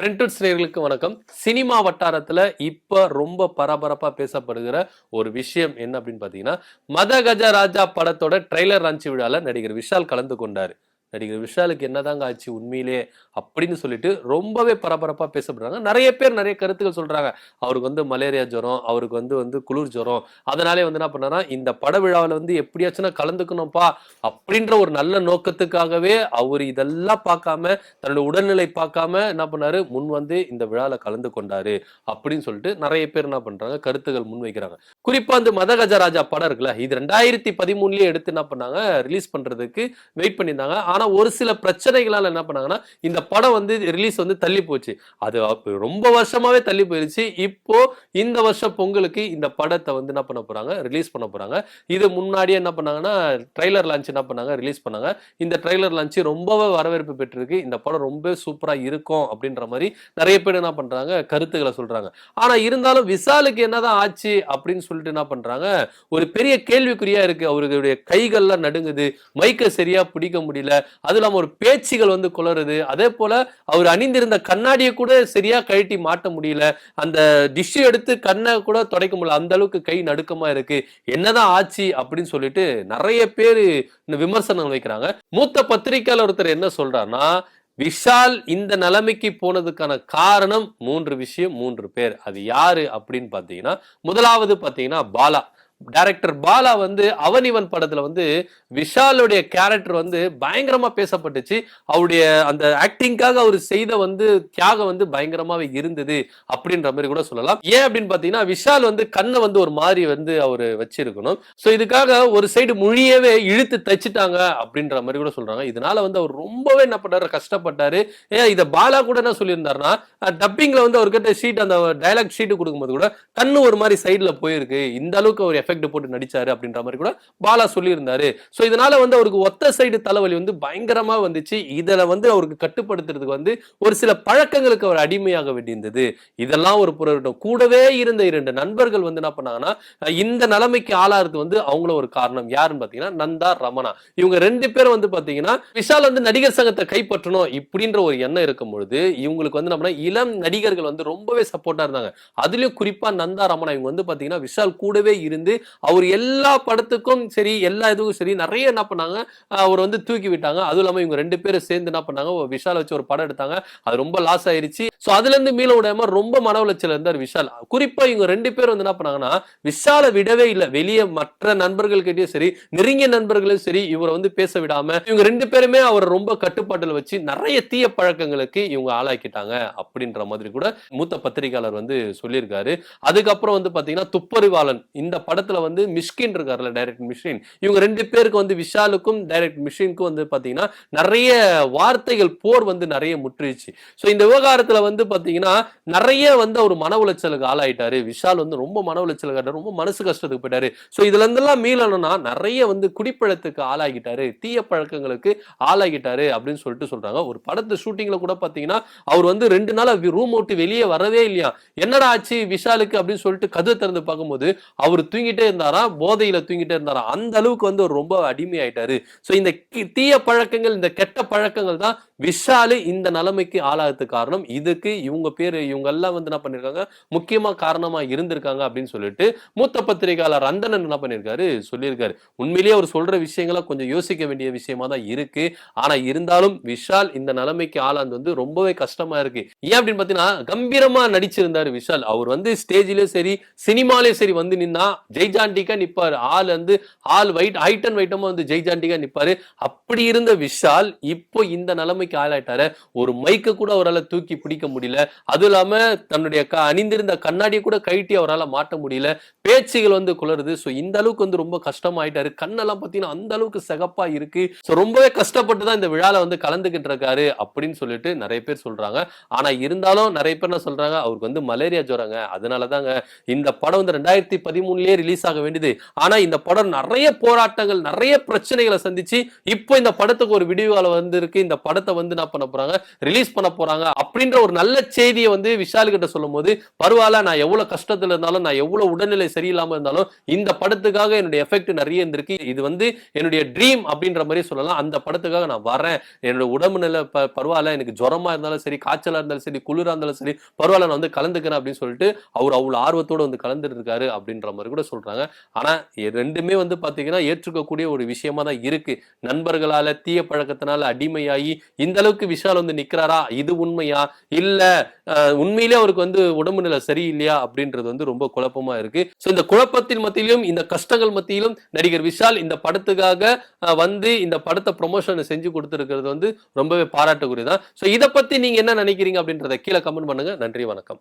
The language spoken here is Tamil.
பிரிண்டட்ஸ் நேயர்களுக்கு வணக்கம். சினிமா வட்டாரத்துல இப்ப ரொம்ப பரபரப்பா பேசப்படுகிற ஒரு விஷயம் என்ன அப்படின்னு பாத்தீங்கன்னா, மத கஜ ராஜா படத்தோட ட்ரெய்லர் லான்ச் விழால நடிகர் விஷால் கலந்து கொண்டாரு. நடிகர் விஷாலுக்கு என்னதாங்க ஆச்சு உண்மையிலேயே அப்படின்னு சொல்லிட்டு ரொம்பவே பரபரப்பா பேசப்படுறாங்க. நிறைய பேர் நிறைய கருத்துக்கள் சொல்றாங்க. அவருக்கு வந்து மலேரியா ஜுரம், அவருக்கு வந்து குளிர் ஜுரம். அதனாலே வந்து என்ன பண்ணாரா, இந்த பட விழாவில் வந்து எப்படியாச்சும் கலந்துக்கணும்ப்பா அப்படின்ற ஒரு நல்ல நோக்கத்துக்காகவே அவர் இதெல்லாம் பார்க்காம, தன்னோட உடல்நிலை பார்க்காம என்ன பண்ணாரு, முன் வந்து இந்த விழாவில் கலந்து கொண்டாரு அப்படின்னு சொல்லிட்டு நிறைய பேர் என்ன பண்றாங்க, கருத்துக்கள் முன்வைக்கிறாங்க. குறிப்பா வந்து மத கஜராஜா படம் இருக்குல்ல, இது 2013 எடுத்து என்ன பண்ணாங்க, ரிலீஸ் பண்றதுக்கு வெயிட் பண்ணியிருந்தாங்க. ஆனா ஒரு சில பிரச்சனைகளால என்ன பண்ணாங்கன்னா, இந்த படம் வந்து ரிலீஸ் வந்து தள்ளி போச்சு. அது ரொம்ப வருஷமாவே தள்ளி போயிருச்சு. இப்போ இந்த வருஷம் பொங்கலுக்கு இந்த படத்தை வந்து என்ன பண்ண போறாங்க, ரிலீஸ் பண்ண போறாங்க. இது முன்னாடியே என்ன பண்ணாங்கன்னா, ட்ரெய்லர் லான்ச் என்ன பண்ணாங்க, ரிலீஸ் பண்ணாங்க. இந்த ட்ரெய்லர் லான்ச் ரொம்பவே வரவேற்பு பெற்றிருக்கு. இந்த படம் ரொம்ப சூப்பரா இருக்கும் அப்படின்ற மாதிரி நிறைய பேர் என்ன பண்றாங்க, கருத்துக்களை சொல்றாங்க. ஆனா இருந்தாலும் விஷாலுக்கு என்னதான் ஆச்சு அப்படின்னு சொல்லிட்டு என்ன பண்றாங்க, ஒரு பெரிய கேள்விக்குறியா இருக்கு. அவருடைய கைகள்லாம் நடுங்குது, மைக்க சரியா பிடிக்க முடியல. அது இல்லாம ஒரு பேச்சுகள் வந்து குளறுது. அதே போல அவர் அணிந்திருந்த கண்ணாடியை கூட சரியா கழட்டி மாட்ட முடியல. அந்த டிஷ் எடுத்து கண்ணை கூட துடைக்க முடியல. அந்த அளவுக்கு கை நடுக்கமா இருக்கு. என்னதான் ஆச்சு அப்படின்னு சொல்லிட்டு நிறைய பேரு இந்த விமர்சனம் வைக்கிறாங்க. மூத்த பத்திரிகையாளர் ஒருத்தர் என்ன சொல்றாருன்னா, விஷால் இந்த நிலைமைக்கு போனதுக்கான காரணம் 3 விஷயம், 3 பேர். அது யாரு அப்படின்னு பாத்தீங்கன்னா, முதலாவது பாத்தீங்கன்னா பாலா. டைரக்டர் பாலா வந்து அவனிவன் படத்துல வந்து விஷாலுடைய கேரக்டர் வந்து பயங்கரமா பேசப்பட்டுச்சு. அவருடைய அந்த ஆக்டிங்காக அவர் செய்த வந்து தியாகம் வந்து பயங்கரமாவே இருந்தது அப்படின்ற மாதிரி கூட சொல்லலாம். ஏன் அப்படின்னு பாத்தீங்கன்னா, விஷால் வந்து கண்ணை வந்து ஒரு மாதிரி வந்து அவரு வச்சிருக்கணும். சோ இதுக்காக ஒரு சைடு மொழியவே இழுத்து தச்சுட்டாங்க அப்படின்ற மாதிரி கூட சொல்றாங்க. இதனால வந்து அவர் ரொம்பவே என்ன பண்ணாரு, கஷ்டப்பட்டாரு. ஏன் இத பாலா கூட என்ன சொல்லியிருந்தாருன்னா, டப்பிங்ல வந்து அவர்கிட்ட ஷீட் அந்த டைலாக் ஷீட் கொடுக்கும்போது கூட கண்ணு ஒரு மாதிரி சைடுல போயிருக்கு. இந்த அளவுக்கு ஒரு எஃபெக்ட் போட்டு நடிச்சாரு அப்படின்ற மாதிரி கூட பாலா சொல்லியிருந்தாரு. சோ இதனால வந்து அவருக்கு ஒத்த சைடு தலைவலி வந்து பயங்கரமா வந்துச்சு. இதுல வந்து அவருக்கு கட்டுப்படுத்துறதுக்கு வந்து ஒரு சில பழக்கங்களுக்கு அவர் அடிமையாக வேண்டியிருந்தது. இதெல்லாம் ஒரு புறம். கூடவே இருந்த 2 நண்பர்கள் வந்து என்ன பண்ணாங்கன்னா, இந்த நிலைமைக்கு ஆளாறது வந்து அவங்கள ஒரு காரணம். யாருன்னு பாத்தீங்கன்னா நந்தா, ரமணா. இவங்க 2 பேரும் வந்து பாத்தீங்கன்னா, விஷால் வந்து நடிகர் சங்கத்தை கைப்பற்றணும் இப்படின்ற ஒரு எண்ணம் இருக்கும் பொழுது, இவங்களுக்கு வந்து நம்ம இளம் நடிகர்கள் வந்து ரொம்பவே சப்போர்ட்டா இருந்தாங்க. அதுலயும் குறிப்பா நந்தா, ரமணா இவங்க வந்து பாத்தீங்கன்னா விஷால் கூடவே இருந்து அவர் எல்லா படத்துக்கும் சரி, எல்லா இதுவும் சரி நிறைய என்ன பண்ணாங்க, அவர் வந்து தூக்கி விட்டாங்க. அதுவும் இல்லாம இவங்க 2 பேரும் சேர்ந்து என்ன பண்ணாங்க, விஷால் வச்சு ஒரு படம் எடுத்தாங்க. அது ரொம்ப லாஸ் ஆயிருச்சு. சோ அதுல இருந்து மீள விடாம ரொம்ப மன உளைச்சல் இருந்தார் விஷால். குறிப்பா இவங்க 2 பேரும் வந்து என்ன பண்ணாங்கன்னா, விஷால விடவே இல்ல. வெளியே மற்ற நண்பர்கள் கிட்டயும் சரி, நெருங்கிய நண்பர்களும் சரி, இவரை வந்து பேச விடாம இவங்க 2 பேருமே அவர் ரொம்ப கட்டுப்பாட்டுல வச்சு நிறைய தீய பழக்கங்களுக்கு இவங்க ஆளாக்கிட்டாங்க அப்படின்ற மாதிரி கூட மூத்த பத்திரிகையாளர் வந்து சொல்லியிருக்காரு. அதுக்கப்புறம் வந்து பாத்தீங்கன்னா துப்பறிவாளன் இந்த படத்துல வந்து மிஷ்கின் இருக்காருல்ல, டைரக்டர் மிஷ்கின். இவங்க 2 பேருக்கு வந்து விஷாலுக்கும் டைரக்டர் மிஷ்கினுக்கும் வந்து பாத்தீங்கன்னா நிறைய வார்த்தைகள் போர் வந்து நிறைய முற்றிச்சு. சோ இந்த விவகாரத்துல வந்து பாத்தீங்கன்னா நிறைய வந்து ஒரு மன உளைச்சலுக்கு ஆளாயிட்டாரு. விஷால் வந்து ரொம்ப மன உளைச்சலுக்கு ஆயிட்டாரு, ரொம்ப மனசு கஷ்டத்துக்கு போயிட்டாரு. சோ இதுல இருந்தெல்லாம் மீளணும்னா நிறைய வந்து குடிப்பழத்துக்கு ஆளாகிட்டாரு, தீய பழக்கங்களுக்கு ஆளாகிட்டாரு அப்படின்னு சொல்லிட்டு சொல்றாங்க. ஒரு படத்து ஷூட்டிங்ல கூட பாத்தீங்கன்னா அவர் வந்து 2 நாள் ரூம் விட்டு வெளியே வரவே இல்லையா. என்னடா ஆச்சு விஷாலுக்கு அப்படின்னு சொல்லிட்டு கதவு திறந்து பார்க்கும்போது அவர் தூங்கிட்டே இருந்தாரா, போதையில தூங்கிட்டே இருந்தாரா. அந்த அளவுக்கு வந்து ரொம்ப அடிமையாயிட்டாரு. சோ இந்த தீய பழக்கங்கள், இந்த கெட்ட பழக்கங்கள் தான் விஷாலு இந்த நிலைமைக்கு ஆளாகிறதுக்கு காரணம். இதுக்கு இவங்க பேரு இவங்க எல்லாம் வந்து என்ன பண்ணிருக்காங்க, முக்கியமா காரணமா இருந்திருக்காங்க அப்படின்னு சொல்லிட்டு மூத்த பத்திரிகையாளர் அந்தணன் என்ன பண்ணிருக்காரு, சொல்லியிருக்காரு. உண்மையிலேயே அவர் சொல்ற விஷயங்களை கொஞ்சம் யோசிக்க வேண்டிய விஷயமா தான் இருக்கு. ஆனா இருந்தாலும் விஷால் இந்த நிலைமைக்கு ஆளாந்து வந்து ரொம்பவே கஷ்டமா இருக்கு. ஏன் அப்படின்னு பாத்தீங்கன்னா, கம்பீரமா நடிச்சிருந்தாரு விஷால். அவர் வந்து ஸ்டேஜ்லயும் சரி, சினிமாலயும் சரி வந்து நின்னா ஜெய்ஜாண்டிக்கா நிப்பாரு. ஆள் வந்து ஹைட் அண்ட் வெயிட்டமா வந்து ஜெய்ஜாண்டிக்கா நிப்பாரு. அப்படி இருந்த விஷால் இப்போ இந்த நிலைமைக்கு ஆளாயிட்டாரு. ஒரு மைக்க கூட அவரால் தூக்கி பிடிக்க முடியல. அதுவும் இல்லாம தன்னுடைய அணிந்திருந்த கண்ணாடியை கூட கழட்டி அவரால் மாட்ட முடியல. பேச்சுகள் வந்து குளறுது. சோ இந்த அளவுக்கு வந்து ரொம்ப கஷ்டமாயிட்டாரு. கண்ணெல்லாம் பாத்தீங்கன்னா அந்த அளவுக்கு சிகப்பா இருக்கு. சோ ரொம்பவே கஷ்டப்பட்டு தான் இந்த விழால வந்து கலந்துகிட்டு இருக்காரு அப்படின்னு சொல்லிட்டு நிறைய பேர் சொல்றாங்க. ஆனா இருந்தாலும் நிறைய பேர் என்ன சொல்றாங்க, அவருக்கு வந்து மலேரியா ஜுரங்க, அதனாலதாங்க இந்த படம் வந்து 2013 ரிலீஸ் ஆக வேண்டியது. ஆனா இந்த படம் நிறைய போராட்டங்கள், நிறைய பிரச்சனைகளை சந்திச்சு இப்போ இந்த படத்துக்கு ஒரு விடிவு காலம் வந்திருக்கு. இந்த படத்தை வந்து என்ன பண்ண போறாங்க, ரிலீஸ் பண்ண போறாங்க அப்படின்ற ஒரு நல்ல செய்தியை வந்து விஷால் கிட்ட சொல்லும் போது, பரவாயில்ல, நான் எவ்வளவு கஷ்டத்துல இருந்தாலும், நான் எவ்வளவு உடல்நிலை சரியில்லாம இருந்தாலும் இந்த படத்துக்காக என்னுடைய எஃபெக்ட் நிறைய இருந்திருக்கு, இது வந்து என்னுடைய ட்ரீம் அப்படின்ற மாதிரி சொல்லலாம், அந்த படத்துக்காக நான் வரேன், என்னோட உடம்பு நிலை பரவாயில்ல, எனக்கு ஜுரமா இருந்தாலும் சரி, காய்ச்சலா இருந்தாலும் சரி, குளிரா இருந்தாலும் சரி, பரவாயில்ல, நான் வந்து கலந்துக்கிறேன் அப்படின்னு சொல்லிட்டு அவர் அவ்வளவு ஆர்வத்தோட வந்து கலந்துட்டு இருக்காரு அப்படின்ற மாதிரி கூட சொல்றாங்க. ஆனா ரெண்டுமே வந்து பாத்தீங்கன்னா ஏற்றுக்கக்கூடிய ஒரு விஷயமா தான் இருக்கு. நண்பர்களால தீய பழக்கத்தினால அடிமையாகி இந்த அளவுக்கு விஷால் வந்து நிக்கிறாரா, இது உண்மையா, இல்ல உண்மையிலே அவருக்கு வந்து உடம்பு நிலை சரியில்லையா அப்படின்றது வந்து ரொம்ப குழப்பமா இருக்கு. சோ இந்த குழப்பத்தின் மத்தியிலும் இந்த கஷ்டங்கள் மத்தியிலும் நடிகர் விஷால் இந்த படத்துக்காக வந்து இந்த படத்தை ப்ரொமோஷன் செஞ்சு கொடுத்திருக்கிறது வந்து ரொம்பவே பாராட்டுக்குரியதான். சோ இத பத்தி நீங்க என்ன நினைக்கிறீங்க அப்படின்றத கீழே கமெண்ட் பண்ணுங்க. நன்றி, வணக்கம்.